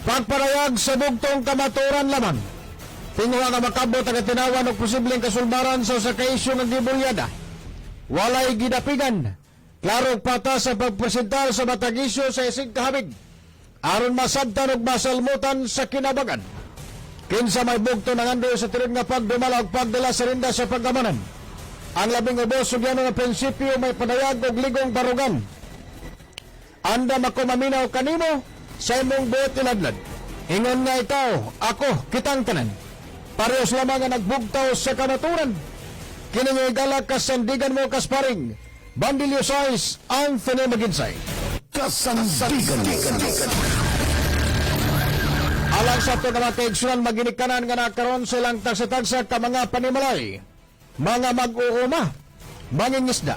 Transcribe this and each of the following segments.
Pagparayag sa bugtong kamaturan laman. Tinguha nga makabot ang tinawan o posibleng kasulbaran sa kaisyo ng gibulyada. Walay gidapigan. Klaro pata sa pagpresentar sa matag isyo sa isig kahabig. Aron masabtan o masalmutan sa kinabagan. Kinsa may bugto ng ando sa tirid nga pagdumala o pagdala sa rinda sa pagkamanan. Ang labing ubos o gano'n nga prinsipyo may padayag o ligong barugan. Anda makumaminaw kanimo sa imong buot iladlad. Ingon nga ikaw, ako, kitang tanan. Parehos lamang nga nagbugtaw sa kamaturan. Kinangigala kasandigan mo kasparing. Bandilyo size, Anthony Maginsay. Kasandigan. Alang sa ito naman kaigsunan maginikanan nga nakaroon silang tagsa-tagsa ka mga panimalay. Mga mag-uuma, mangingisda.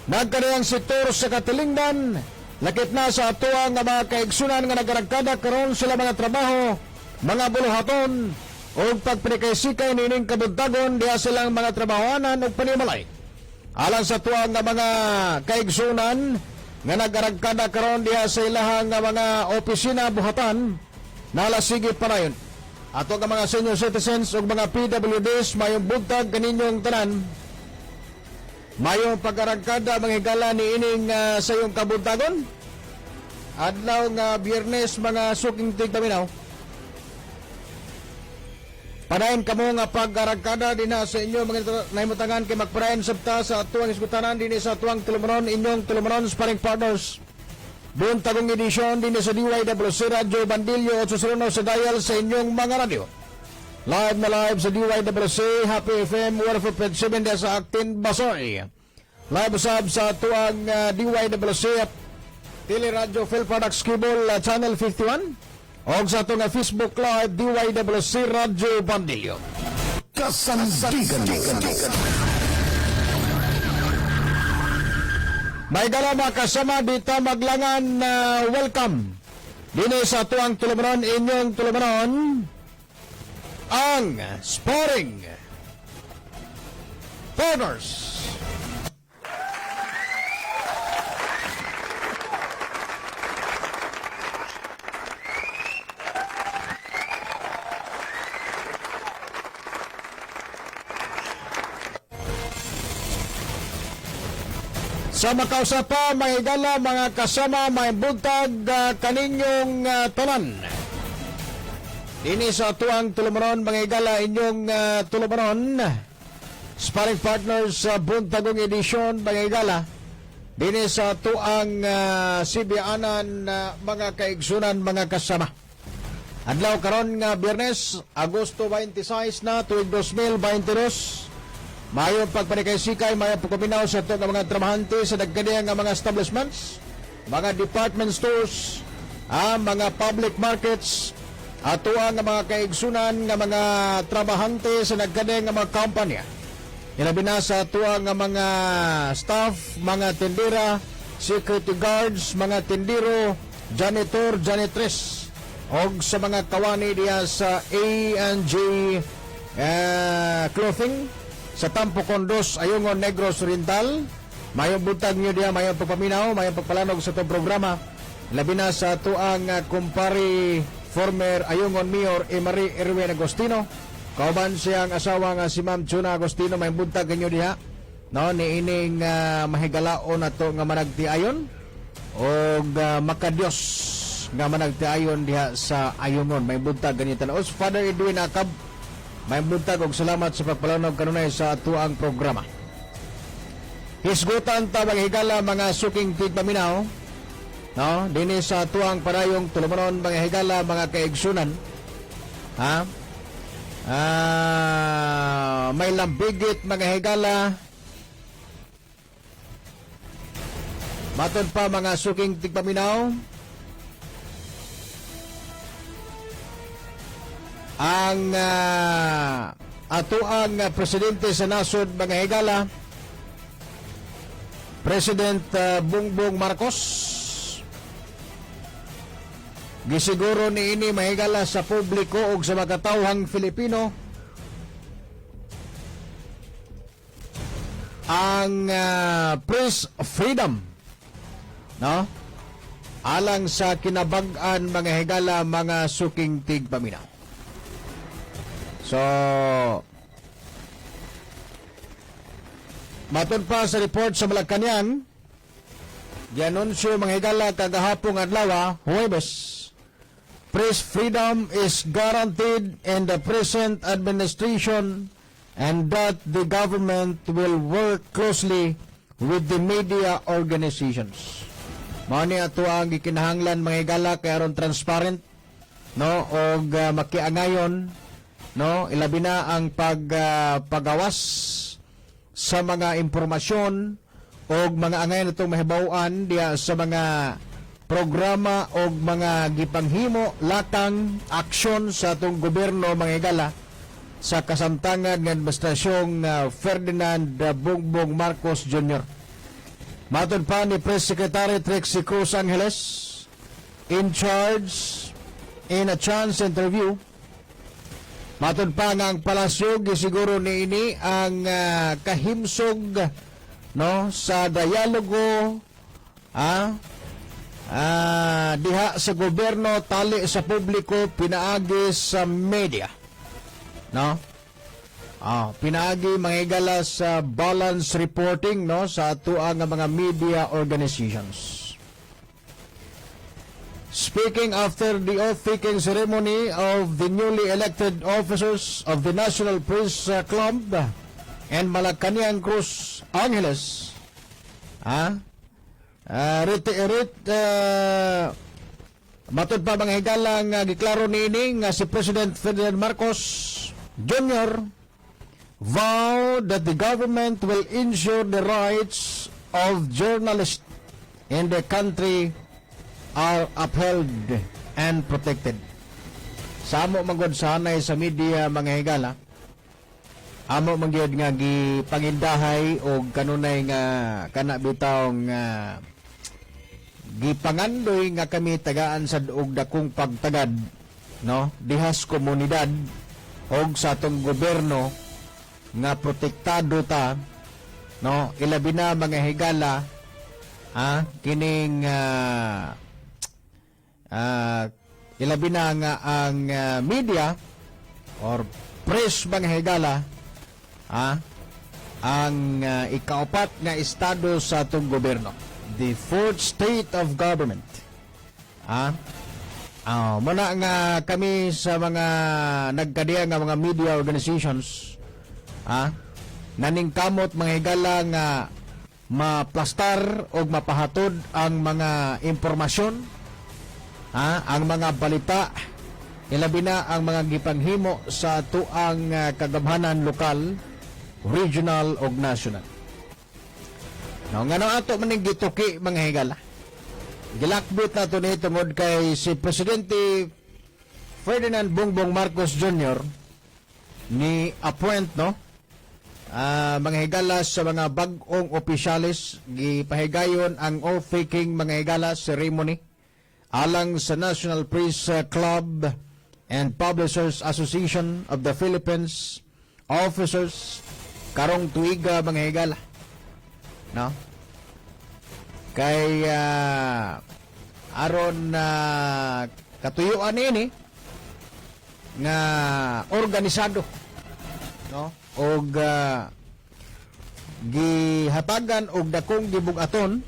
Nagkarayang sektor sa katilingdan. Lakit na sa atuang nga mga kaigsunan nga nagaragkada karon sila mga trabaho, mga buluhaton, o pagpinikay-sikay nining kabuntagon diya silang mga trabahoanan o panimalay. Alang sa tuang nga mga kaigsunan nga nagaragkada karon diya sa ilahang nga mga opisina buhatan, nalasigi pa yun. Ato nga mga senior citizens o mga PWDs mayong buntag kaninyong tanan, mayong pagkaragkada manghigala ni ining sa iyong kabuntagon. Adlaw nga Biyernes mga suking tigtaminaw. Panayin kamo nga pagkaragkada din sa inyo mga naimutangan kay magparayan sabta sa atuang iskutanan din sa atuang tulumanon inyong tulumanon sparring partners. Buntagong edisyon din sa DYWC Radio Bandilyo 809 sa dial sa inyong mga radio. Live na live sa DYWC, Happy FM, 104.7 sa Actin, Basoy. Live usab sa tuang DYWC, Teleradyo Phil Products Cable, Channel 51. O sa itong Facebook Live, DYWC Radio Bandilyo. Kasandigan. May dala mga kasama dito maglangan welcome. Dini sa tuang tulumanon, inyong tulumanon, ang Sparring Partners. Sa makausapa, mga igala, mga kasama, may buntag kaninyong tanan. Dini sa tuang tulumanon, mga igala, inyong tulumanon, sparring partners sa buntagong edisyon, mga igala. Dini sa tuang sibianan, mga kaigsunan, mga kasama. Adlaw karon nga Biyernes, Agosto 26 na, tuig 2022. Mayong pagpanikay-sikay, mayong pagpaminaw sa ito ng mga trabahante sa nagkadiyang ng mga establishments, mga department stores, mga public markets, ato ang mga kaigsunan ng mga trabahante sa nagkadiyang ng mga kampanya. Ilabi na sa ato ang mga staff, mga tindera, security guards, mga tindero, janitor, janitress, o sa mga kawani diya sa A&J Clothing, sa Tampo Condos, Ayungon, Negros Oriental. Mayong buntag nyo diya, mayong pagpaminaw, mayong pagpalanog sa itong programa. Labi na sa tuang kumpari former Ayungon Mayor Marie Erwin Agostino. Kauban siyang asawa nga si Ma'am Chuna Agostino, mayong buntag nyo diya. No, ni ining mahigalaon na to nga managtiayon o makadyos nga managtiayon diha sa Ayungon. Mayong buntag ganito na. Father Edwin Akab, may buntag og salamat sa pagpalanog kanunay sa atuang programa. Hisgutan ta mga higala mga suking tigpaminaw, no? Dini sa atuang parayong tulumanon mga higala mga kaigsunan. May lambigit mga higala. Matod pa mga suking tigpaminaw. Ang atuang presidente sa nasod mga higala, President Bongbong Marcos, gisiguro ni ini mahigala sa publiko o sa mga katawhang Filipino ang press freedom, no? alang sa kinabag-an mga higala mga suking tigpaminaw. So, matod pa sa report sa Malacañang, gianunsyo mga higala kagahapong adlaw, Huwebes, press freedom is guaranteed in the present administration and that the government will work closely with the media organizations. Mao ni ato ang gikinahanglan mga higala kay aron transparent, no, og makiangayon, no, ilabi na ang pagawas sa mga impormasyon og mga angayon itong mahibaw-an diya sa mga programa o mga gipanghimo latang aksyon sa atong gobyerno mga higala sa kasamtangan ng administrasyong Ferdinand Bongbong Marcos Jr. Matod pa ni Press Secretary Trixie Cruz Angeles, in charge in a chance interview, matod pa nga ang palasyo gisiguro niini ang kahimsog, no, sa dialogo diha sa gobyerno tali sa publiko pinaagi sa media, no, pinaagi mga higala sa balance reporting, no, sa atuang mga media organizations. Speaking after the oath-taking ceremony of the newly elected officers of the National Press Club and Malacañang Cruz Angeles, matod pa mga higala nga giklaro niini nga si President Ferdinand Marcos Jr. vowed that the government will ensure the rights of journalists in the country are upheld and protected. Sa amo manggod sa hanay sa media mga higala, amo mangyod nga gipangindahay o kanunay nga kana bitawng gipangandoy nga kami tagaan sa og dakong pagtagad, no, dihas komunidad og sa atong gobyerno nga protektado ta, no, ilabi na mga higala kining ilabi na nga ang media or press mga higala ang ikaapat nga estado sa atong gobyerno, the fourth state of government. Muna nga kami sa mga nagkadiya nga mga media organizations, naningkamot mga higala nga maplastar o mapahatod ang mga impormasyon, ang mga balita, ilabi na ang mga gipanghimo sa tuang kagamhanan lokal, regional o national. No, nga nang ato maning gituki mga higala, gilakbit na ito ni tungod kay si Presidente Ferdinand Bongbong Marcos Jr. ni appoint, no, mga higala sa mga bag-ong opisyalis, gipahigayon ang oath-taking mga higala ceremony alang sa National Press Club and Publishers Association of the Philippines officers karong tuiga mga higala, no, kay aron katuyuan ini nga organisado, no, og gihatagan og dakong gibugaton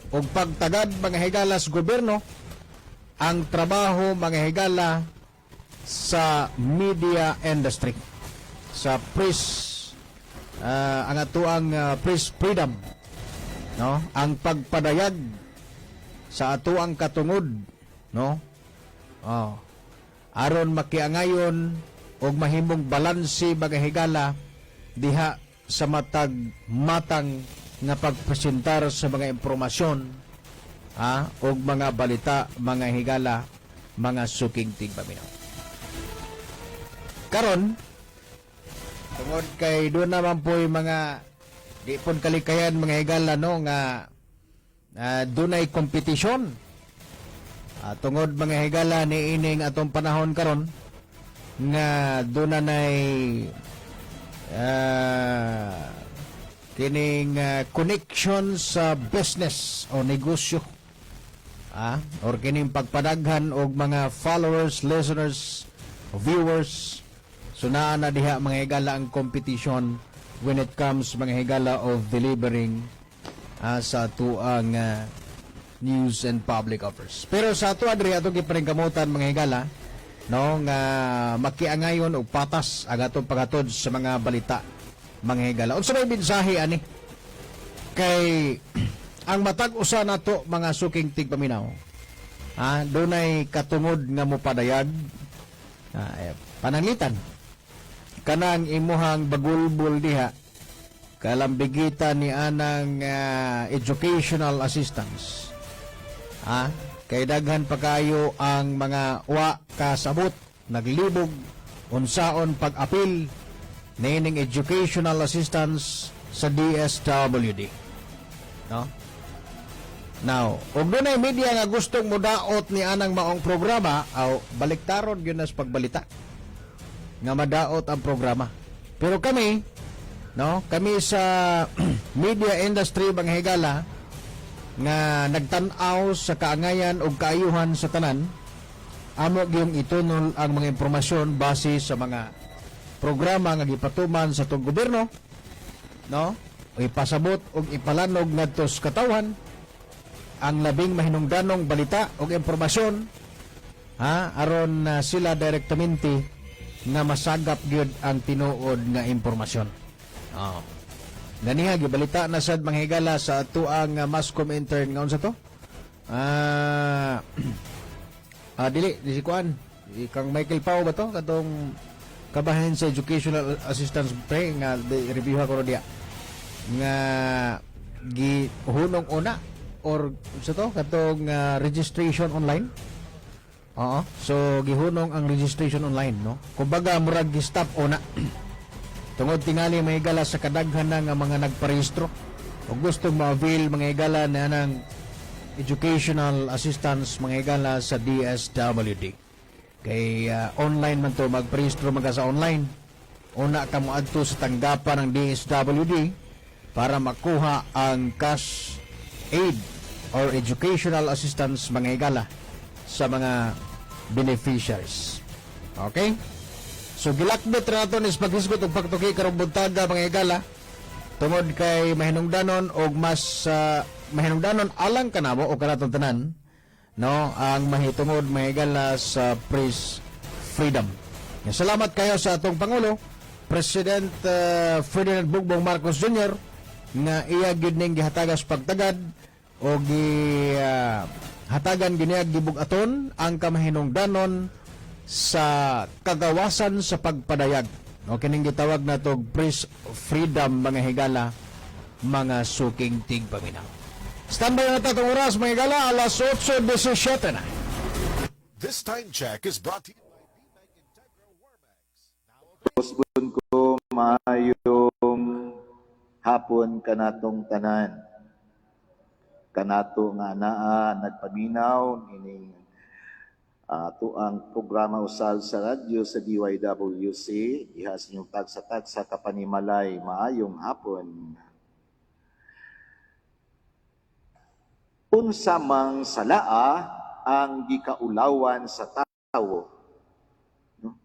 og pagtagad mga higala sa gobyerno ang trabaho mga higala sa media industry, sa press, ang atuang press freedom, no, ang pagpadayag sa atuang katungod, no, aron makiangayon og mahimong balanse mga higala diha sa matag-matang nga pagpresentar sa mga impormasyon og mga balita mga higala mga suking tigpaminaw. Karon tungod kay doon naman po yung mga di pon kalikayan mga higala, no, nga dunay kompetisyon tungod mga higala ni ining atong panahon karon nga dunay kining connection sa business o negosyo, or kining pagpadaghan og mga followers, listeners, viewers. So naa na diha mga higala ang competition when it comes mga higala of delivering sa tuang news and public offers. Pero sa ato adri ato giparingkamutan mga higala no nga makiangayon og patas ang atong paghatod sa mga balita mga higala. Unsa may mensahe ani kay ang matag usa nato mga suking tigpaminaw. Dunay katungod nga mopadayag pananglitan kanang imuhang bagulbul diha kalambigitan ni anang educational assistance. Kay daghan pa kayo ang mga wa kasabot naglibog unsaon pag-apil nining educational assistance sa DSWD. No? Now, og dunay media nga gustong modaot ni anang maong programa aw baliktaron gyud nas pagbalita nga madaot ang programa. Pero kami, no, kami sa media industry mga higala nga nagtan-aw sa kaangayan o kaayuhan sa tanan, amo gyung itunol ang mga impormasyon base sa mga programa nga gipatuman sa tong gobyerno, no? O ipasabot o ipalanog ngadto sa katawhan ang labing mahinungdanong balita o impormasyon aron sila direktamente nga masagap gyud ang tinuod nga impormasyon. Ganiha gibalita na sad mga higala sa atuang Mascom intern nga unsa to? Dili si kuan. Kang Michael Pau ba to? Katong kabahin sa educational assistance pre nga review ko diya. Nga gihunong una or unsa to? Katong registration online. So gihunong ang registration online, no? Kumbaga murag gi-stop una. Tungod tingali mga higala sa kadaghan na nga mga nagparehistro o gusto ma-avail mga higala na ng educational assistance mga higala sa DSWD. Kay online man to magparehistro mga sa online. Una ka mo adto sa tanggapan ng DSWD para makuha ang cash aid or educational assistance mga higala sa mga beneficiaries. Okay? So gilakbit ra nato is paghisgot og pagtuki karong buntaga mga higala tungod kay mahinungdanon og mas mahinungdanon alang kanamo o kanatong tanan no ang mahitungod mga higala sa press freedom. Salamat kayo sa atong pangulo President Ferdinand Bongbong Marcos Jr. nga iya gyud ning gihatagas pagtagad o hatagan giniag gibugaton ang kamahinungdanon sa kagawasan sa pagpadayag. O kining gitawag na to press freedom mga higala, mga suking tigpaminaw. Standby na tatong oras mga higala, alas 8:17 na. This time check is brought to you by BMAG Integra Warmax. Pusbon ko maayong hapon kanatong tanan. Kanato nga naa nagpaminaw ining ato ang programa usal sa radyo sa DYWC. Ihas niyong tagsa-tagsa kapanimalay maayong hapon. Unsa mang salaa ang gikaulawan sa tawo. No?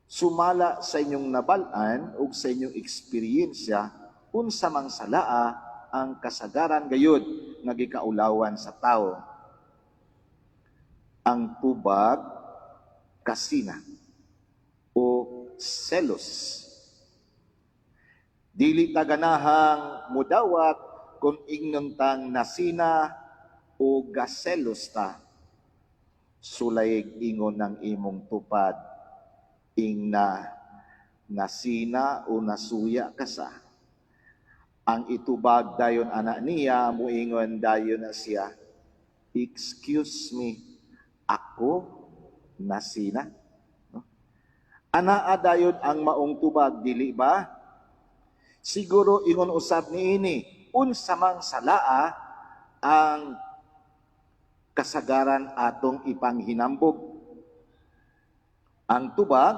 Sumala sa inyong nabalaan o sa inyong eksperyensya, unsa mang salaa ang kasagaran gayud nga gikaulawan sa tawo. Ang tubag kasina o selos. Dili taganahang mudawat kung ingnon tang nasina o gaselos ta. Sulayeg ingon ng imong tupad ing nasina o nasuya kasa. Ang itubag dayon anak niya muingon dayon na siya, excuse me, ako nasina. No? Anaa dayon ang maong tubag, dili ba? Siguro ingon usab niini, unsa mang salaa ang kasagaran atong ipanghinambog. Ang tubag,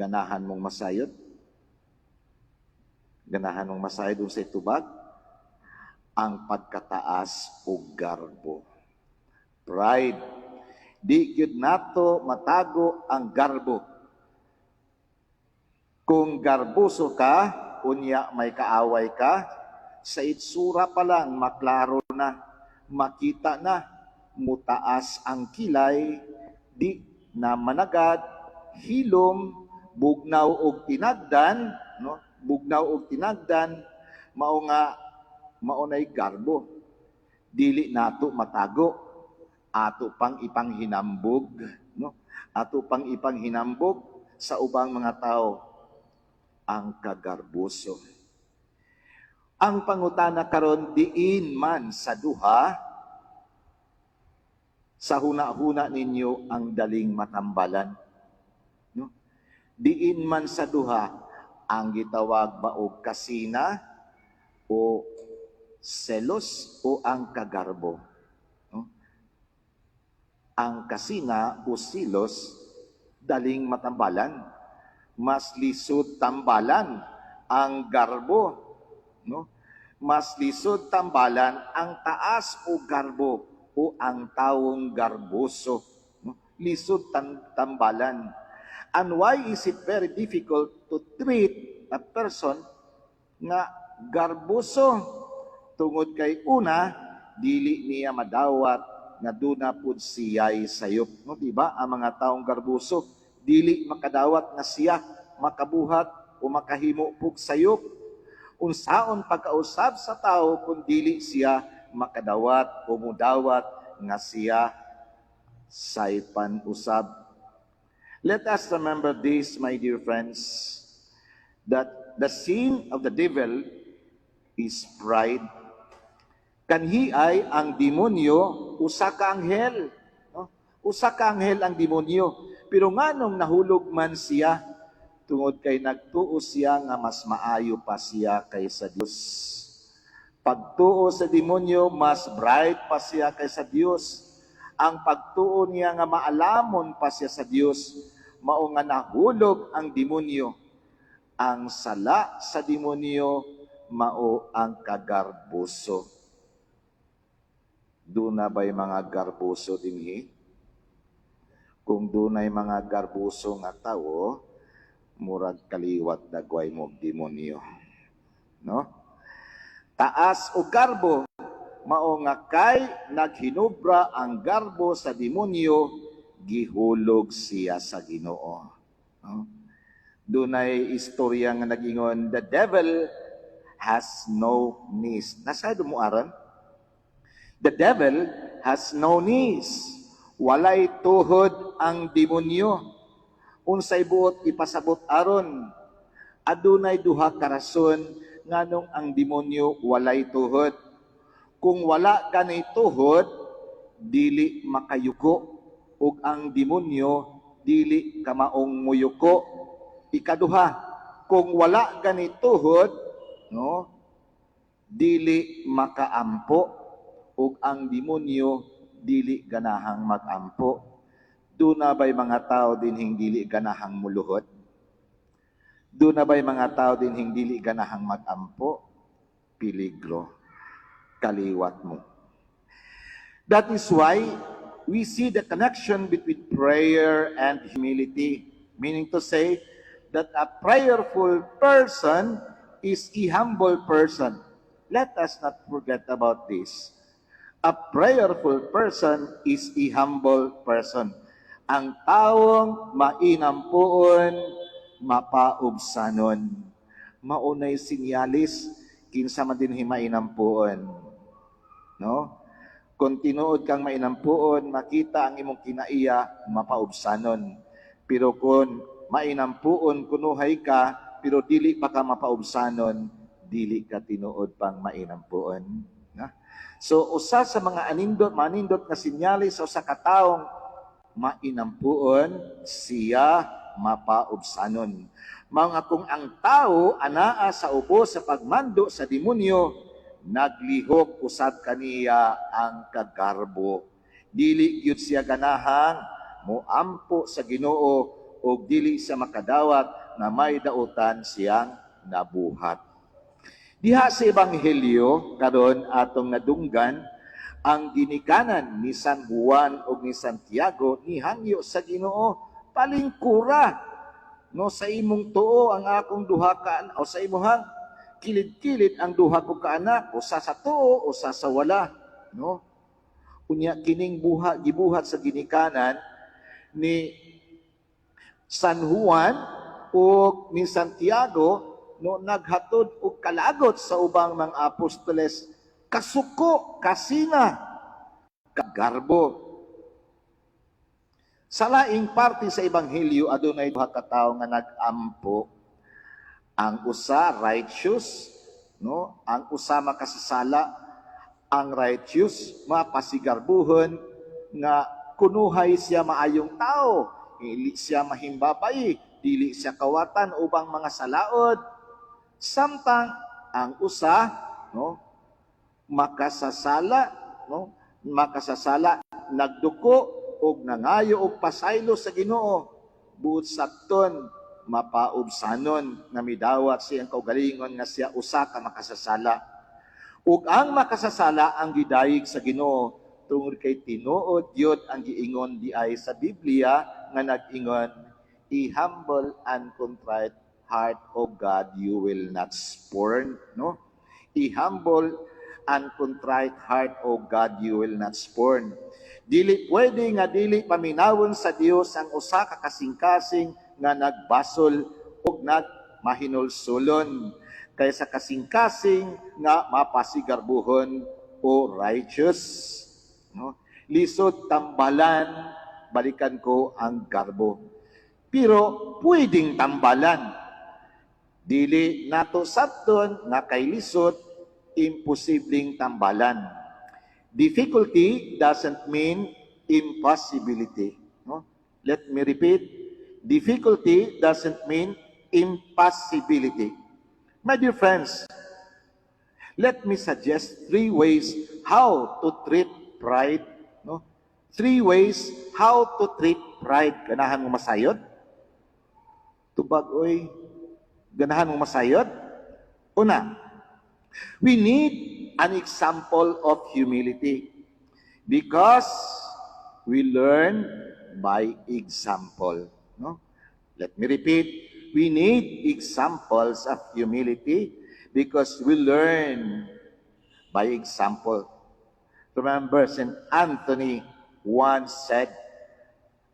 ganahan mong masayod. Ganahan mong masayod sa tubag. ang pagkataas o garbo. Pride. Di gyud nato matago ang garbo. Kung garboso ka, unya may kaaway ka, sa itsura pa lang maklaro na, makita na, mutaas ang kilay, di na managad, hilom, bugnaw og tinagdan, no? Bugnaw og tinagdan, mao nga maunay garbo. Dili nato matago, ato pang ipanghinambog, no? Ato pang ipanghinambog sa ubang mga tao ang kagarbuso. Ang pangutana karon, diin man sa duha, sa huna-huna ninyo ang daling matambalan. No? Diin man sa duha, ang gitawag ba og kasina o selos o ang kagarbo. No? Ang kasina o silos, daling matambalan. Mas lisod tambalan ang garbo. No? Mas lisod tambalan ang taas o garbo o ang taong garboso. No? Lisod tambalan. And why is it very difficult to treat a person nga garboso? Tungod kay una, dili niya madawat nga duna pud siya'y sayop. No, diba? Ang mga taong garboso, dili makadawat nga siya makabuhat o makahimo pug sayop. Unsaon pagkausab sa tao kung dili siya makadawat o mudawat nga siya saypan usab. Let us remember this, my dear friends, that the sin of the devil is pride. Kanhi ay ang demonyo, usa ka anghel. No? Usa ka anghel ang demonyo. Pero nganong nahulog man siya, tungod kay nagtuo siya nga mas maayo pa siya kaysa Dios. Pagtuo sa demonyo, mas bright pa siya kaysa Dios. Ang pagtuo niya nga maalamon pa siya sa Dios, mao nga nahulog ang demonyo. Ang sala sa demonyo, mao ang kagarboso. Duna ba'y mga garboso dinhi? Kung dunay mga garboso nga tawo, murag kaliwat dagway mo demonyo. No? Taas o garbo, mao nga kay naghinubra ang garbo sa demonyo, gihulog siya sa Ginoo. No? Dunay istorya nga nagingon, the devil has no knees. Nasado mo aron? The devil has no knees. Walay tuhod ang demonyo. Unsay buot ipasabot aron. Adunay duha ka rason nganong ang demonyo walay tuhod. Kung wala ganay tuhod, dili makayuko. Ug ang demonyo dili kamaong muyuko. Ikaduha, kung wala ganay tuhod, no, dili makaampo. Ug ang demonyo dili ganahang magampo. Duna ba'y mga tao dinhing dili ganahang muluhod? Duna ba'y mga tao dinhing dili ganahang magampo? Peligro. Kaliwat mo. That is why we see the connection between prayer and humility. Meaning to say that a prayerful person is a humble person. Let us not forget about this. A prayerful person is a humble person. Ang taong mainampuon, mapaubsanon. Maunay sinyalis, kinsa man din mainampuon. No? Kung tinuod kang mainampuon, makita ang imong kinaiya, mapaubsanon. Pero kung mainampuon, kunuhay ka, pero dili pa ka mapaubsanon, dili ka tinuod pang mainampuon. No? So, usa sa mga manindot na sinyalis sa usa ka taong mainampuon, siya mapaubsanon. Mga kung ang tao anaa sa ubo sa pagmando sa demonyo, naglihok usab kaniya ang kagarbo. Dili gyud siya ganahang moampo sa Ginoo o dili siya makadawat na may dautan siyang nabuhat. Diha sa Ebanghelyo karon atong nadunggan ang ginikanan ni San Juan o ni Santiago ni hangyo sa Ginoo palingkura no sa imong tuo ang akong duha ka o sa imong kilid-kilid ang duha ko ka anak usa sa tuo usa sa wala no unya kining gibuhat sa ginikanan ni San Juan o ni Santiago no naghatod og kalagot sa ubang mga apostoles kasuko kasina kagarbo sa laing parte sa ebanghelyo adunay duha ka tawo nga nagampo ang usa righteous no ang usa makasasala ang righteous mapasigarbuhon nga kunuhay siya maayong tao dili siya mahimbabay dili siya kawatan ubang mga salaod samtang ang usa no makasasala nagduko og nangayo og pasaylo sa Ginoo buot sakton mapaubsanon nga midawat siyang kaugalingon nga siya usa ka makasasala ug ang makasasala ang gidayeg sa Ginoo tungod kay tinuod yod ang giingon di ay sa Biblia nga nag-ingon i-humble and contrite heart of God you will not spurn no i-humble and contrite heart of God you will not spurn dili pwede nga dili paminawon sa Dios ang usa ka kasing-kasing nga nagbasol ug nagmahinulsulon kaysa kasing-kasing nga mapasigarbuhon o righteous no lisod tambalan balikan ko ang garbo pero pwedeng tambalan dili nato sabton nga kay lisod imposibleng tambalan difficulty doesn't mean impossibility no let me repeat difficulty doesn't mean impossibility my dear friends let me suggest 3 ways how to treat pride no 3 ways how to treat pride ganahan mo masayod tubag oy ganahan mo masayod una we need an example of humility because we learn by example no let me repeat we need examples of humility because we learn by example remember St. Anthony once said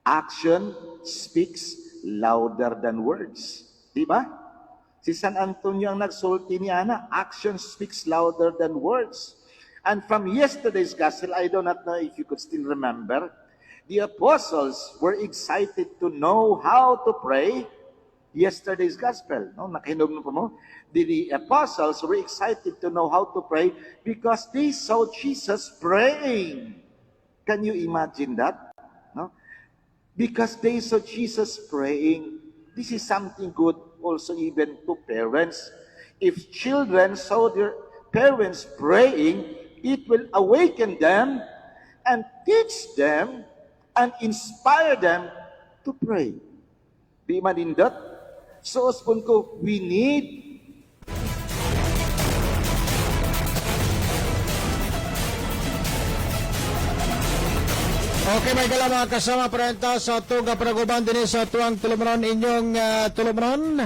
action speaks louder than words di ba si San Antonio ang nagsulti niya na action speaks louder than words and from yesterday's gospel I do not know if you could still remember the apostles were excited to know how to pray yesterday's gospel no nakihinog po mo the apostles were excited to know how to pray because they saw Jesus praying can you imagine that no because they saw Jesus praying this is something good also even to parents if children saw their parents praying it will awaken them and teach them and inspire them to pray di manindot so uspon ko we need Okay, may kala mga kasama parenta sa tuga paraguban din sa tuang tulumron inyong tulumron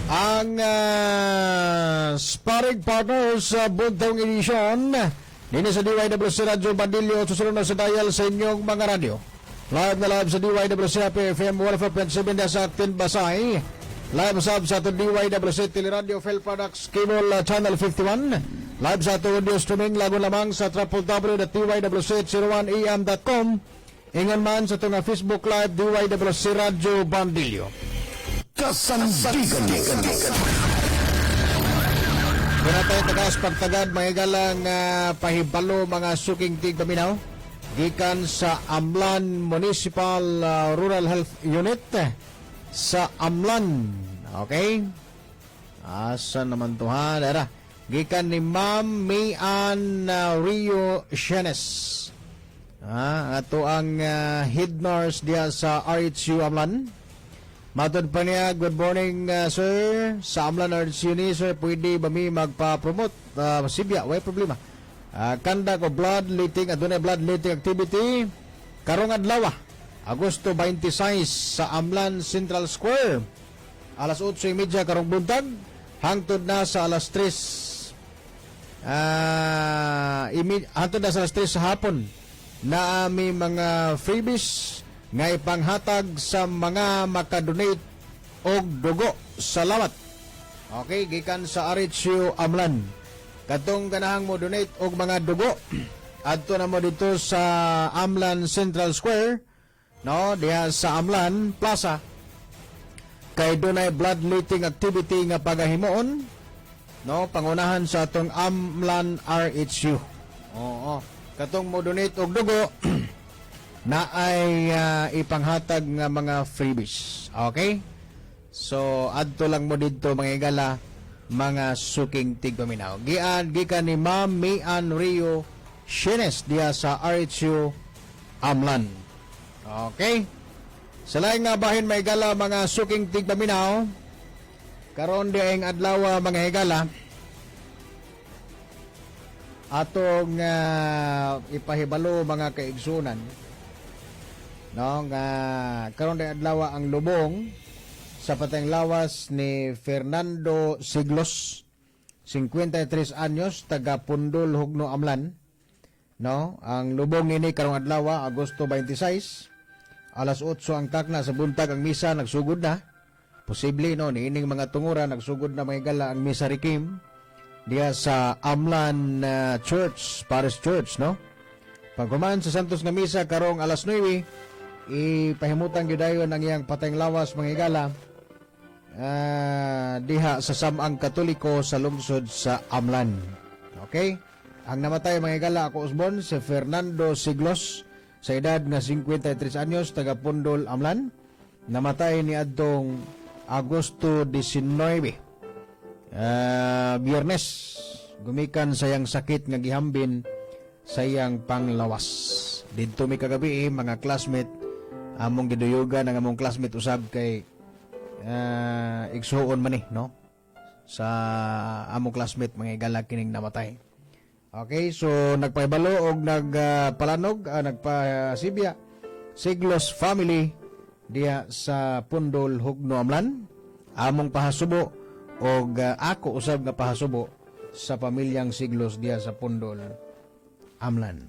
ang sparring partners sa buntong edisyon din sa DYWC Radio Bandilyo susunod na sa dial sa inyong mga radio live na live sa DYWC FM 104.7 sa Actin Basay live sa ato DYWC Teleradio Fel Products Cable Channel 51 live sa ato audio streaming lago lamang sa www.dywc01am.com ingon man sa itong Facebook Live DYWC Radio Bandilyo Kasandigan. Kaya tayo tagas pagtagad mga galang pahibalo mga suking tig paminaw gikan sa Amlan Municipal Rural Health Unit sa Amlan okay asa naman to ha dara gikan ni Ma'am Mayan Rio Shenes ato ang head nurse diya sa RHU Amlan Matod pa niya, good morning, sir. Sa Amlan Arts Uni, sir, pwede ba mi magpa-promote? Sibya, way problema. Kanda ko bloodletting, adunay bloodletting activity. Karong adlaw, Agosto 26 sa Amlan Central Square. Alas 8:30 karong buntag, hangtod na sa alas 3. Hangtod na sa alas 3 sa hapon. Na may mga freebies nga ipanghatag sa mga makadonate og dugo. Salamat. Okay, gikan sa RHU Amlan. Katong ganahang mo donate og mga dugo. Adto na mo dito sa Amlan Central Square, no, diha sa Amlan Plaza. Kay dunay bloodletting activity nga pagahimuon, no, pangunahan sa atong Amlan RHU. Oo. Katong mo donate og dugo na ay ipanghatag nga mga freebies. Okay? So, adto lang mo dito mga igala, mga suking tigpaminaw. Gikan ni Ma'am Mian Rio Shines diya sa RHU Amlan. Okay? Sa laing nga bahin mga igala, mga suking tigpaminaw, karon diayong adlaw mga igala, atong ipahibalo mga kaigsunan, no, nga karon diayong adlaw ang lubong sa patayng lawas ni Fernando Siglos, 53 anyos, taga Pundol, Hugno, Amlan. No, ang lubong nini karong adlaw, Agosto 26, alas 8 ang takna sa buntag ang misa nagsugod na. Posible no niining mga tungura nagsugod na mga gala ang misa Rikim diya sa Amlan Church, Parish Church, no. Pagkuman sa Santos nga misa karong alas 9, ipahimutan gyud dayon ang iyang patayng lawas mga igala diha sa Samang Katoliko sa lungsod sa Amlan. Okay? Ang namatay mga igala ako usbon si Fernando Siglos sa edad nga 53 anyos, taga Pundol, Amlan. Namatay ni adtong Agosto 19, Biyernes, gumikan sa iyang sakit nga gihambin sa iyang panglawas. Dito mi kagabi mga classmate among giduyugan ang among classmate usab kay igsuon man no, sa among classmate mga igala kining namatay. Okay, so nagpahibalo og nagpalanog, nagpasibya Siglos family diya sa Pundol, Hugno, Amlan. Among pahasubo og ako usab nga pahasubo sa pamilyang Siglos diya sa Pundol, Amlan.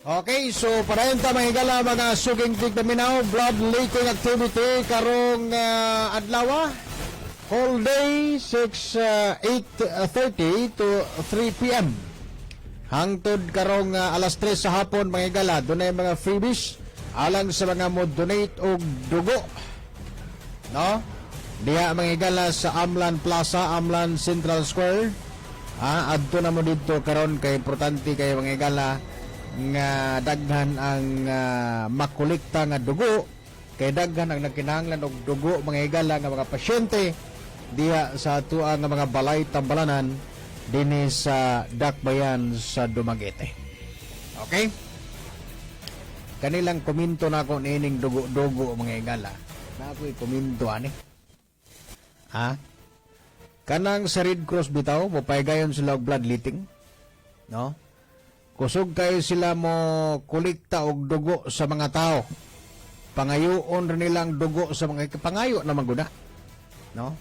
Okay, so padayon ta mga igala, mga suging tigpaminaw, bloodletting activity karong adlaw, whole day 8:30 to 3 p.m. Hangtod karong alas 3 sa hapon mga igala, dunay mga freebies alang sa mga mo donate og dugo, no, diha mga igala sa Amlan Plaza, Amlan Central Square. Adto na mo dito karon kay importante kay mga igala nga daghan ang makolekta nga dugo, kay daghan ang nagkinahanglan og dugo mga igala nga mga pasyente diha sa atua nga mga balay tambalanan dinhi sa Dakbayan sa Dumaguete. Okay? Kanilang komento na ako nining dugo-dugo mga igala. Na ako'y komento ani. Kanang sa Red Cross bitaw, mapaygayon sila og bloodletting, no? Kusog kayo sila mo kolekta og dugo sa mga tao. Pangayoon rin nilang dugo sa mga pangayo na maguna, no?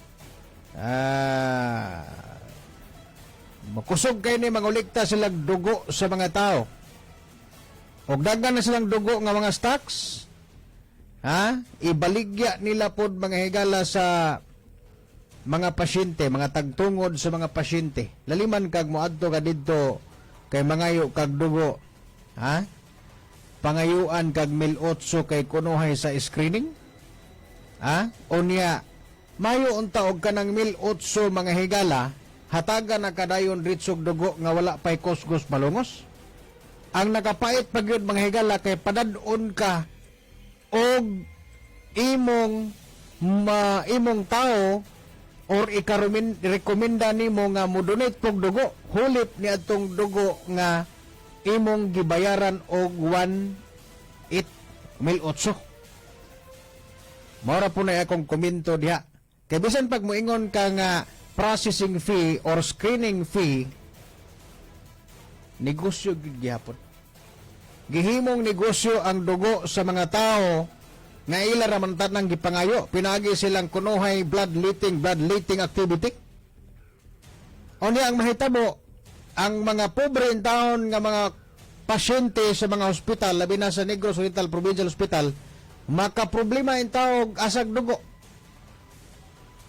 Makusog kayo ni mangolekta sila dugo sa mga tao. Og daghan na silang dugo nga mga stocks. Ibaligya nila pod mga higala sa mga pasyente, mga tagtungod sa mga pasyente. Laliman kag moadto ka didto kay mangayo kag dugo, pangayuan kag 1,800 kay kunuhay sa screening, unya mayo unta og kanang 1,800 mga higala, hatagan na kadayon ritsog dugo nga wala pay kusgus malungos. Ang nakapait pag yun mga higala kay padadon ka og imong tao or ikarekomenda nimo nga mo-donate pog dugo, hulip ni atong dugo nga imong gibayaran og 1,800. Maura po na akong komento diha. Kay bisan pag moingon ka nga processing fee or screening fee, negosyo gyud gyapon. Gihimong negosyo ang dugo sa mga tao nga ila ra man tanang gipangayo, pinagi silang kunuhay bloodletting activity. Oni ang mahitabo ang mga pobre in town nga mga pasyente sa mga hospital, labi na sa Negros Oriental Provincial Hospital, makaproblema in tao asag dugo.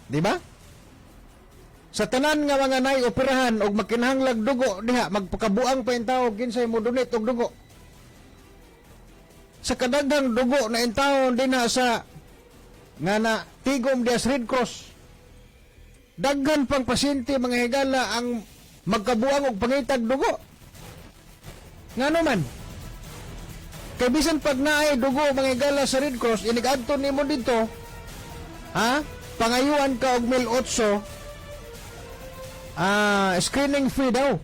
Di ba? Sa tanan nga mga operahan og makinahanglag dugo diha, magpakabuang pa in tao kinsay mo donate og dugo. Sa kadaghang dugo na in tao din na sa nga na tigom dias Red Cross. Daghan pang pasyente mga higala ang magkabuang og pangitag dugo. Nga naman, kay bisan pag naay dugo mga higala sa Red Cross, inigadto nimo dito, ha? Pangayuan ka og 1,800, screening fee daw.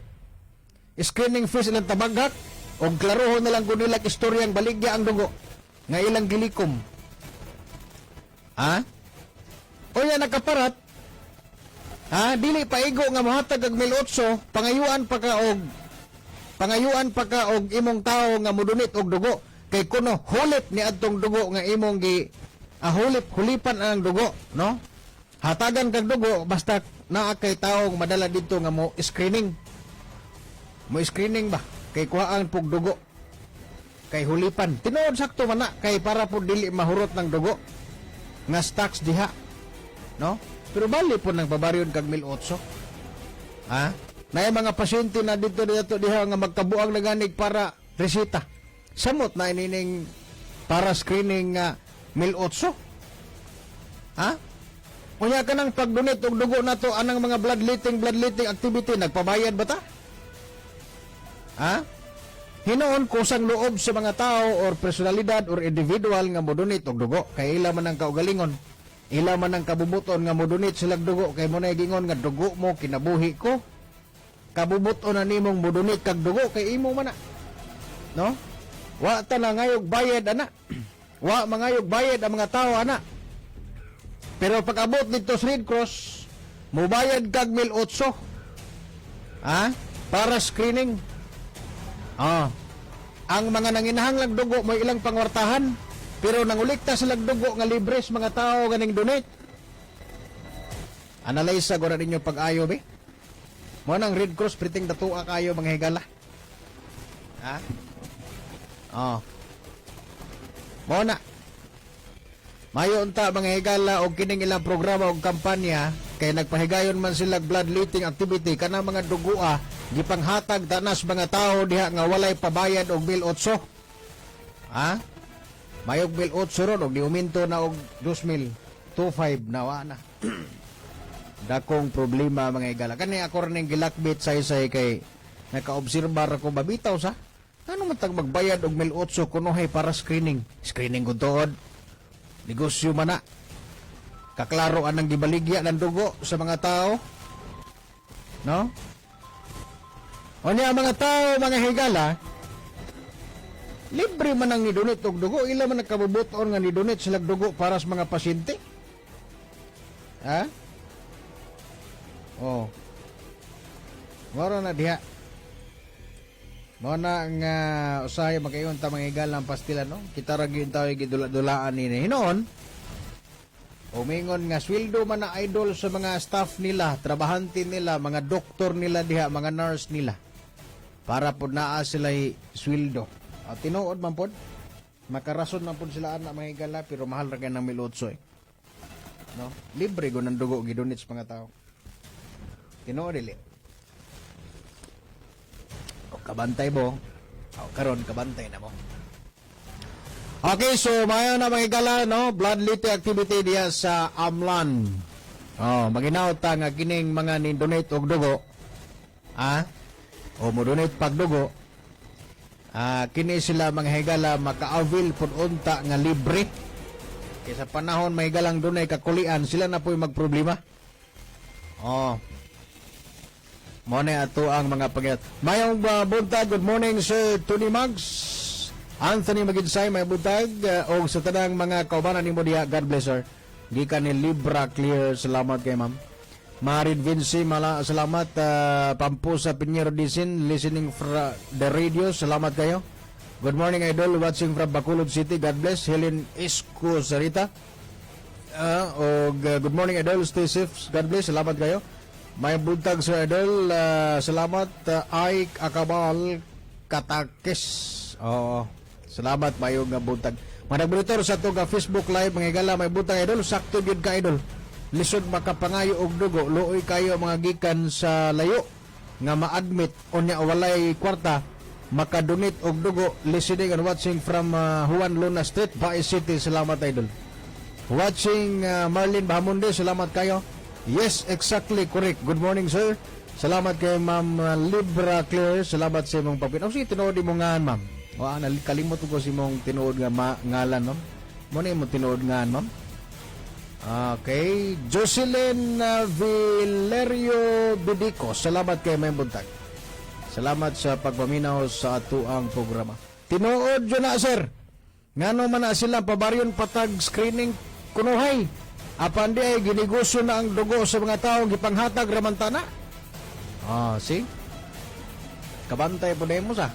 Screening fee silang tabaghak, og klarohon na lang kung nilang istoryang baligya ang dugo, nga ilang gilikom. Ha? O yan nakaparat, ha? Dili paigo nga mahatag og 1,800, pangayuan pa ka og imong tao nga mudunit og dugo. Kay kuno hulip ni adtong dugo nga imong hulipan ang dugo, no? Hatagan kag dugo basta naa kay tawo madala dito nga mo screening. Mo screening ba? Kay kuhaan pug dugo. Kay hulipan. Tinuod sakto man na kay para po dili mahurot ng dugo nga stocks diha, no? Pero bali po nang babaryon kag 1,800. Ha? Nay mga pasyente na dito diha nga magkabuang naganig para resita. Samot na inining para screening nga 1,800. Ha? Kunya ka nang pag-donate og dugo na to anang mga bloodletting activity, nagpabayad ba ta? Ha? Hinoon kusang loob sa mga tao or personalidad or individual nga modonate og dugo. Kay ila man ang kaugalingon, ila man ang kabubuton nga modonate sila dugo. Kay mo na gingon nga dugo mo kinabuhi ko. Kabubuton na nimong modonate kag dugo kay imo man na. No? Wa ta na ngayog bayad ana. Wa mangayog bayad ang mga tao ana. Pero pag abot dito sa Red Cross, mubayad kag 1,800. Ha? Para screening. Ang mga nanginahanglang dugo mo ilang pangwartahan, pero nangulikta sila dugo nga libre sa mga tao ganing donate. Analyze sa gora ninyo pag-ayo be. Mo nang Red Cross priting datua kayo mga higala. Ha? Mo na. Mayo unta mga higala og kining ilang programa og kampanya kay nagpahigayon man sila bloodletting activity kana mga dugua gipanghatag tanas mga tao diha nga walay pabayad og 1,800. Ha? Mayog 1,800 ron og diuminto na og 2,025 nawa na. Dakong problema mga higala. Kani ako rin gilakbit sa isay kay nakaobserbar ako babitaw sa ano man tag magbayad og 1,800 kunohay para screening. Screening kun tuod. Negosyo man na. Kaklaro anang gibaligya ng dugo sa mga tao. No? O niya mga tao, mga higala, libre man ang nidunit og dugo. Ila man nakabubuton nga nidunit sila dugo para sa mga pasyente. Ha? Moro na diha. Mao na nga usahay magayon ta mga higala ang pastila, no? Kita ra gyud tawo gidula-dulaan ni hinoon. Umingon nga sweldo man na idol sa mga staff nila, trabahante nila, mga doktor nila diha, mga nurse nila. Para pod naa sila sweldo. At tinuod man pod, makarason man pod sila ana mga higala pero mahal ra kay ng 1,800. No? Libre go ng dugo gidunit sa mga tao. Tinuod dili. Kabantay mo. Karon kabantay na mo. Okay, so mayo na mga higala, no? Bloodletting activity diya sa Amlan. Maginaw ta nga kining mga ni-donate og dugo. O mo donate pag dugo. Kini sila mga higala maka-avail pud unta nga libre. Kaya sa panahon mga higalang dunay kakulian, sila na po'y magproblema. Mo na ato ang mga pagyat. Mayong buntag, good morning Sir Tony Mags. Anthony Maginsay may butag o sa tanang mga kaubanan nimo diha, God bless her. Gikan ni Libra Clear, salamat kay ma'am. Marid Vinci, salamat. Pampusa Pinheiro Disin, listening from the radio, salamat kayo. Good morning, Idol, watching from Bacolod City, God bless. Helen Isco Sarita. Good morning, Idol, stay safe, God bless, salamat kayo. May buntag sa Idol, salamat. Ike Akabal Katakis. Salamat, mayong buntag. Mga nagmonitor sa ito Facebook Live, mga igala, may buntag Idol, sakto yun ka Idol. Lisod makapangayo og dugo, luoy kayo mga gikan sa layo nga ma-admit unya walay kwarta, makadonate og dugo. Listening and watching from Juan Luna Street, Bae City, salamat Idol. Watching Marlene Bahamonde, salamat kayo. Yes, exactly correct. Good morning, sir. Salamat kay Ma'am Libra Clear, salamat sa imong papin. Sige, tinuod mo nga, ma'am. Kalimot ko si mong tinuod nga ngalan, ma'am. Mo na mo tinuod nga, ma'am. Okay, Jocelyn Villerio Bidico, salamat kay may buntag. Salamat sa pagpaminaw sa ato ang programa. Tinuod yun na, sir. Ngano man na sila pabaryon patag screening kunuhay. Apan di ay ginigusyo na ang dugo sa mga taong gipanghatag ramantana. See? Kabantay po na mo sa.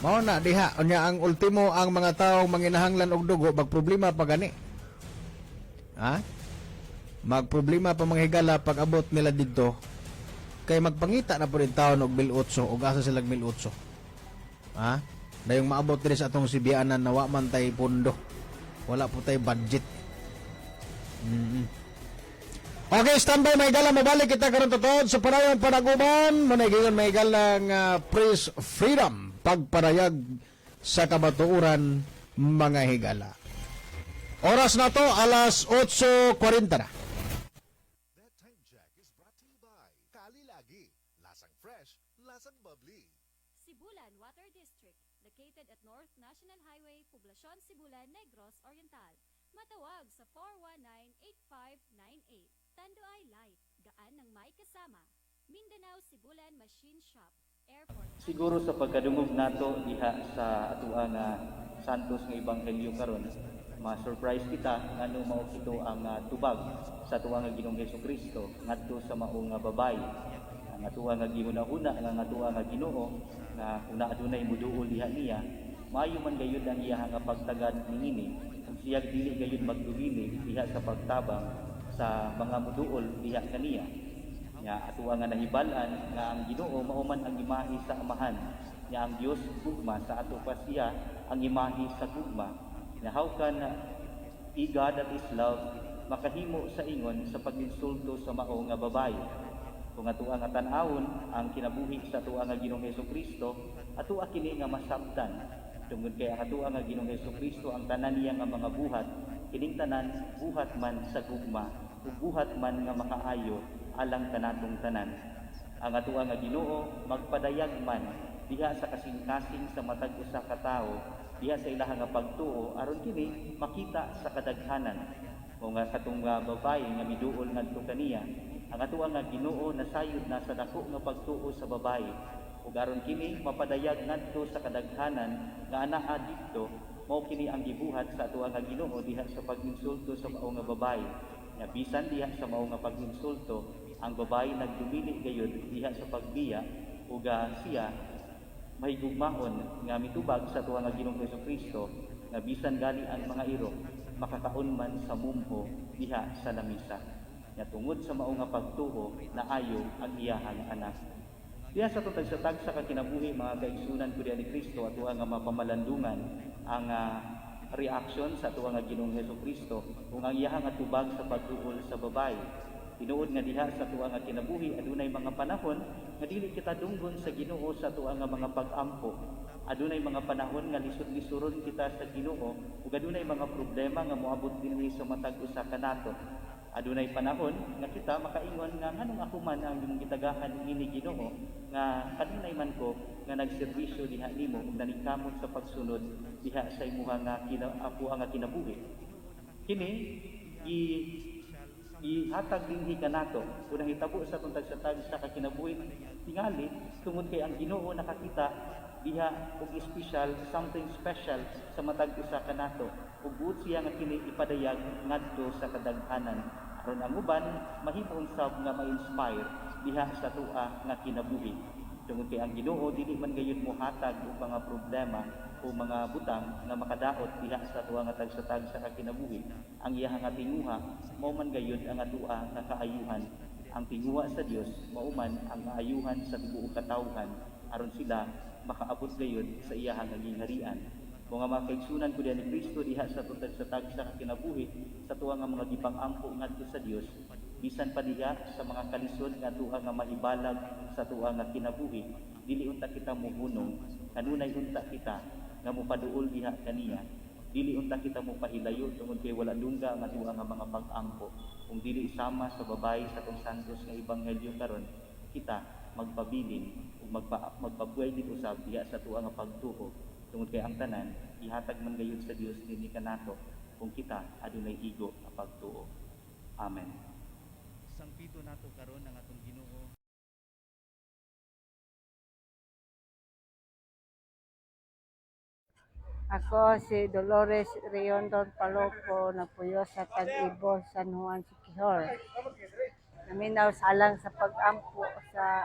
Mao na diha unya ang ultimo ang mga taong manginahanglan og dugo magproblema pa gani. Magproblema pa mga higala pag abot nila dito kay magpangita na po rin taon og 1,800 og asa sila 1,800. Dayong maabot diri sa atong sibianan na wa man tay pondo, wala po tay budget. Okay, standby may higala, mabalik kita karon totoo sa panayong panaguban managingon may higalang press freedom pagparayag sa kabatuuran mga higala. Oras na to, alas 8:40 na. That time check is brought to you by Kali Lagi. Lasang fresh, lasang bubbly. Sibulan Water District, located at North National Highway, Poblacion, Sibulan, Negros Oriental. Matawag sa 419-8598. Tanduay Light, gaan ng may kasama. Mindanao Sibulan Machine Shop, Airport. Siguro sa pagkadungog nato diha sa atuang Santos nga Ebanghelyo karon, ma-surprise kita ngano mao kito ang tubag sa atuang Ginoong Hesukristo ngadto sa maong babae. Ang atuang gihuna-huna nga atuang Ginoo nga una adunay muduol diha niya, maayo man gayud ang iyang pagtagad niini. Siya dili gayud magdumili diha sa pagtabang sa mga muduol diha kaniya. Nya atuang nahibal-an nga ang Ginoo mao man ang imahe sa Amahan, nya ang Dios gugma sa ato pa siya ang imahe sa gugma. Nya how can God that is love makahimo sa ingon sa pag-insulto sa mao nga babae? Kung ato ang tan-awon ang kinabuhi sa ato ang Ginoong Hesukristo, ato kini nga masabtan. Tungod kay ato ang Ginoong Hesukristo ang tanan niya nga mga buhat, kining tanan buhat man sa gugma, ug buhat man nga makaayo alang kanatong tanan. Ang ato ang Ginoo magpadayag man diha sa kasing-kasing sa matag usa ka tawo, diha sa ilahang pagtuo aron kini makita sa kadaghanan. Kung nga katong babae nga miduol ngadto kaniya, ang ato ang Ginoo nasayod na sa dako nga pagtuo sa babae, ug aron kini mapadayag ngadto sa kadaghanan nga anaa didto mao kini ang gibuhat sa ato ang Ginoo diha sa pag-insulto sa mao nga babae. Nga bisan diha sa mao nga pag-insulto, ang babae nagdumili gayud diha sa pagbiya ug siya mahigugmaon nga mitubag sa ato ang Ginoong Hesukristo nga bisan gali ang mga iro makakaon man sa mumho diha sa lamisa. Nga tungod sa mao nga pagtuo naayo ang iyahang anak. Diha sa tutag-satag sa kinabuhi mga kaigsunan ko diha ni Kristo ato nga mapamalandungan ang reaksyon sa ato nga Ginoong Hesukristo kung ang iyahang tubag sa pagtuol sa babae. Tinuod nga diha sa ato nga kinabuhi adunay mga panahon nga dili kita dunggon sa Ginoo sa ato nga mga pag-ampo. Adunay mga panahon nga lisod-lisuron kita sa Ginoo ug adunay mga problema nga moabot dinhi sa matag usa kanato. Adunay panahon nga kita makaingon nga nganong ako man ang imong gitagahan ini Ginoo nga kanunay man ko nga nagserbisyo diha nimo ug naningkamot sa pagsunod diha sa imuha nga ako ang kinabuhi. Kini ihatag dinhi kanato unang hitabo sa tuntag sa tag sa kakinabuhi tingali tungod kay ang Ginoo nakakita diha og espesyal, something special sa matag usa ka nato. Ug buot siya nga kini ipadayag ngadto sa kadaghanan aron ang uban mahimong sab nga ma-inspire diha sa tua nga kinabuhi. Tungod kay ang Ginoo dili man gayud mohatag og mga problema o mga butang nga makadaot diha sa tua nga tagsatag sa kinabuhi. Ang iya nga tinguha mao man gayud ang atua nga kaayuhan. Ang tinguha sa Dios mao man ang kaayuhan sa tibuok katawhan aron sila makaabot gayud sa iya nga gingharian. Kung nga makaigsunan ko diha ni Kristo diha sa tagsatag sa kinabuhi sa tuwa nga mga gipang-ampo ngadto sa Dios, bisan pa diha sa mga kalisod nga tuwa nga mahibalag sa tuwa nga kinabuhi, dili unta kita mohunong, kanunay unta kita nga mopaduol diha kaniya. Dili unta kita mopahilayo tungod kay wala dungga nga tuwa nga mga pag-ampo. Kung dili isama sa babay sa tong santos nga ebanghelyo karon, kita magpabilin ug magpabuhay din usab diha sa tuwa nga pagtuo. Tungod kay ang tanan ihatag man gayud sa Dios dinhi kanato kung kita adunay igo nga pagtuo. Amen. Sangpito nato karon ang atong Ginoo. Ako si Dolores Riondon Palopo, napuyo sa Tag-Ibo, San Juan, Siquijor. Naminaw salang sa pag-ampo sa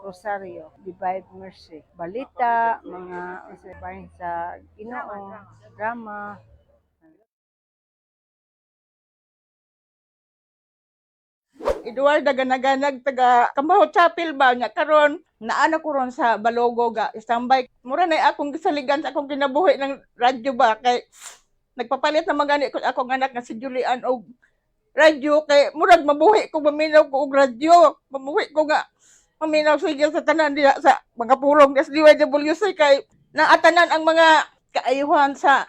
Rosario, Divine Mercy. Balita, mga usapay sa Ginoo, drama. Eduardo ganaganag taga Kambaho Chapel ba nya karon naana ko ron sa Balogo ga standby mura na akong gisaligan sa akong kinabuhi ng radyo ba kay nagpapalit na magani ko akong anak nga si Julian og radyo kay murag mabuhi ko maminaw ko og radyo mabuhi ko nga maminaw sigil sa tanan diha sa mga purong SDYWC kay naatanan ang mga kaayuhan sa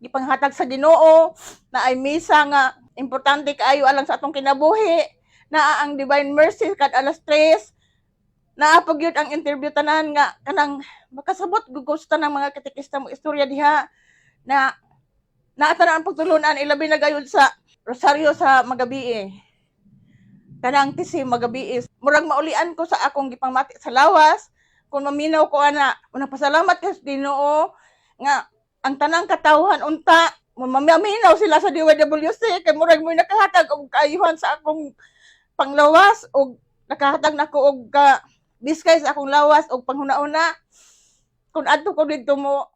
gipanghatag sa Ginoo na ay misa nga importante kaayo alang sa atong kinabuhi na ang Divine Mercy kad alas 3 naapog yun ang interview tanan nga kanang makasabot gusto ng mga katekista mo istorya diha na naatanan ang pagtulunan ilabi na gayud sa Rosario sa magabi kanang tisi magabi murag maulian ko sa akong gipangmati sa lawas kung maminaw ko ana pasalamat kay Ginoo nga ang tanang katawhan unta maminaw sila sa DYWC kay murag mo nakahatag og kaayuhan sa akong panglawas og nakahatag nako og biskay sa akong lawas og panghuna-una kun adto ko didto mo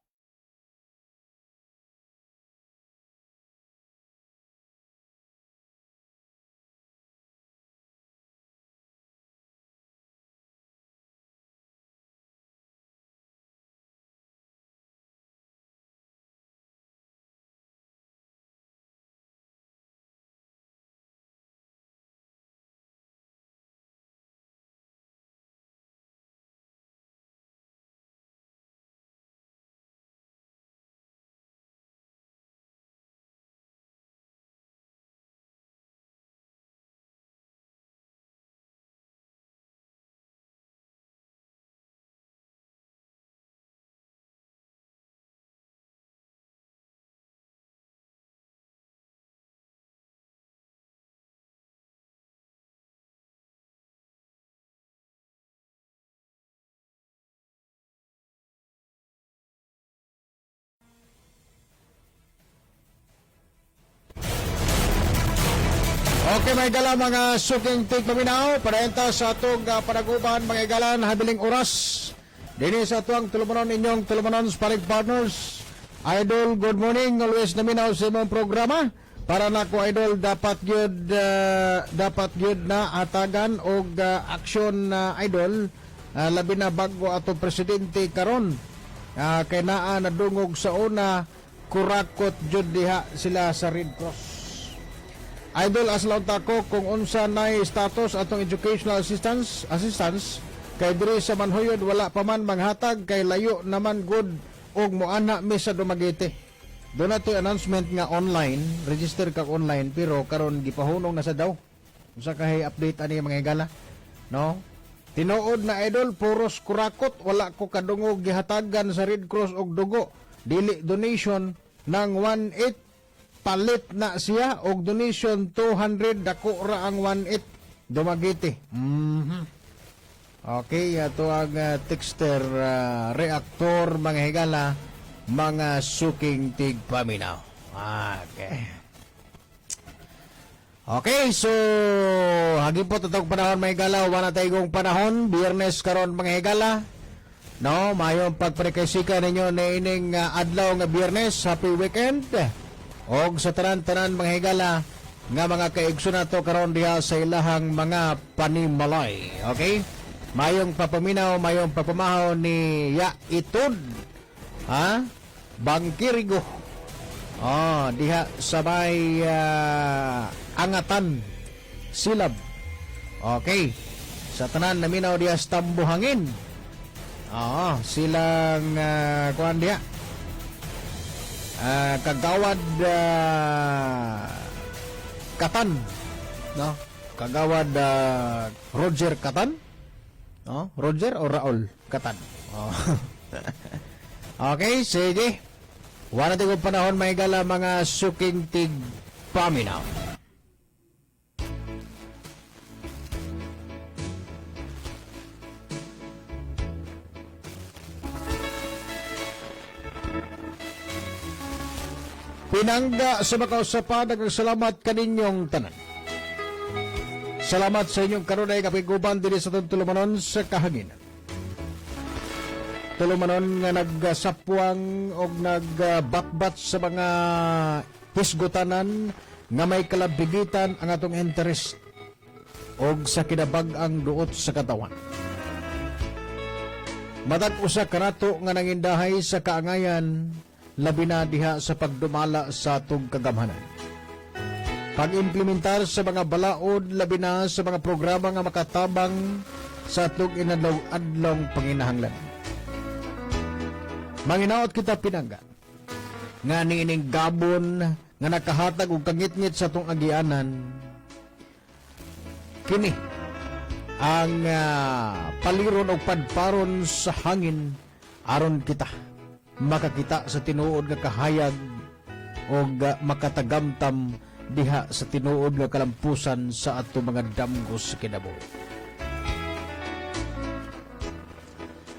Okay, mga igala, mga suking tik paminaw, parenta sa atong panaguban, mga igalan, habiling oras. Dini sa tuwang tulumanon inyong tulumanon Sparring Partners. Idol, good morning. Always naminaw sa imong programa. Para na ko, Idol, dapat yun na atagan o aksyon na Idol. Labi na bago ato presidente karon. Kay naa nadungog sa una, kurakot jud diha sila sa Red Cross. Idol, aslaw tako kung unsa nay status atong educational assistance kay diri sa Manhuyod wala pa man manghatag kay layo naman good og moana mi sa Dumaguete. Doon nato announcement nga online, register ka online pero karon gipahunong na sa daw. Unsa kay update ani mga higala? No? Tinuod na Idol, puros kurakot, wala ko kadungog gihatagan sa Red Cross og dugo. Dili donation ng 1/8 palit na siya og donation 200 dako ra ang 1/8 Dumaguete. Okay, ato ang texter reaktor mga higala mga suking tigpaminaw. Okay. Okay, so hagipot atong panahon mga higala, wala tayong panahon, Biyernes karon mga higala. No, mayong pagprekesika ninyo na ining adlaw nga Biyernes, happy weekend. Og sa tanan-tanan mga higala nga mga kaigso nato karon diha sa ilahang mga panimalay. Okay? Mayong papaminaw, mayong papamahaw ni Ya Itud. Ha? Bangkirigo. Oh, diha sa may Angatan Silab. Okay. Sa tanan naminaw diha sa Tambuhangin. Silang kuan diha. Kagawad Katan, no? Kagawad Roger Katan. No? Roger o Raul Katan. Okay, sige. Wala tayo panahon may gala mga suking tig paminaw. Pinangga sa makausapa, nagsasalamat kaninyong tanan. Salamat sa inyong karunay kapiguban din sa tulumanon sa kahanginan. Tulumanon nga nagsapwang o nagbatbat sa mga hisgutanan nga may kalabigitan ang atong interest o sa kinabag ang duot sa katawan. Matag usa kanato nga nangindahay sa kaangayan labi na diha sa pagdumala sa atong kagamhanan. Pag-implementar sa mga balaod labi na sa mga programa nga makatabang sa atong inadlaw-adlong panginahanglan. Manginaot kita pinangga nga niining gabon nga nakahatag og kangit-ngit sa atong agianan. Kini ang paliron o padparon sa hangin aron kita makakita sa tinuod nga kahayag o makatagamtam diha sa tinuod nga kalampusan sa ato mga damgos sa kinabuhi.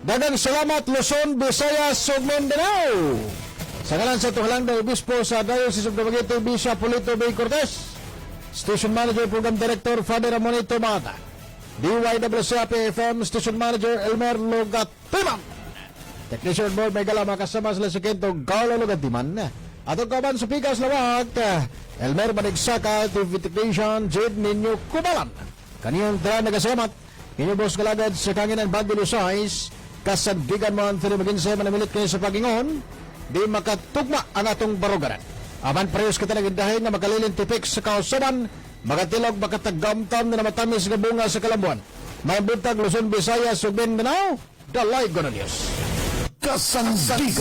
Daghang salamat Luzon, Visayas ug Mindanao. Sa ngalan sa Tuhalangdang Obispo sa Diocese of Dumaguete, Bishop Polito B. Cortez, Station Manager, Program Director Father Ramonito Mata, DYWCAP FM Station Manager Elmer Lugatiman, Technician Board may gala makasama sila si Kento Carlo Lugatiman, atong kaban sa Pikas Lawag Elmer Manigsaka, TV Technician Jade Ninyo Kubalan. Kaniyong tara nagasalamat inyo boss kalagad sa kanginan Bagyo Size kasagdigan mo ang tinimaginsay manamilit kayo sa pagingon di makatugma ang atong barugaran. Aman parehos kita nagindahin na makalilin tipik sa kausaban, magatilog makatagamtam na namatamis nga bunga sa kalambuan. May buntag Luzon, Visayas ug Mindanao, dalay ko na Diyos. Kasangdigan.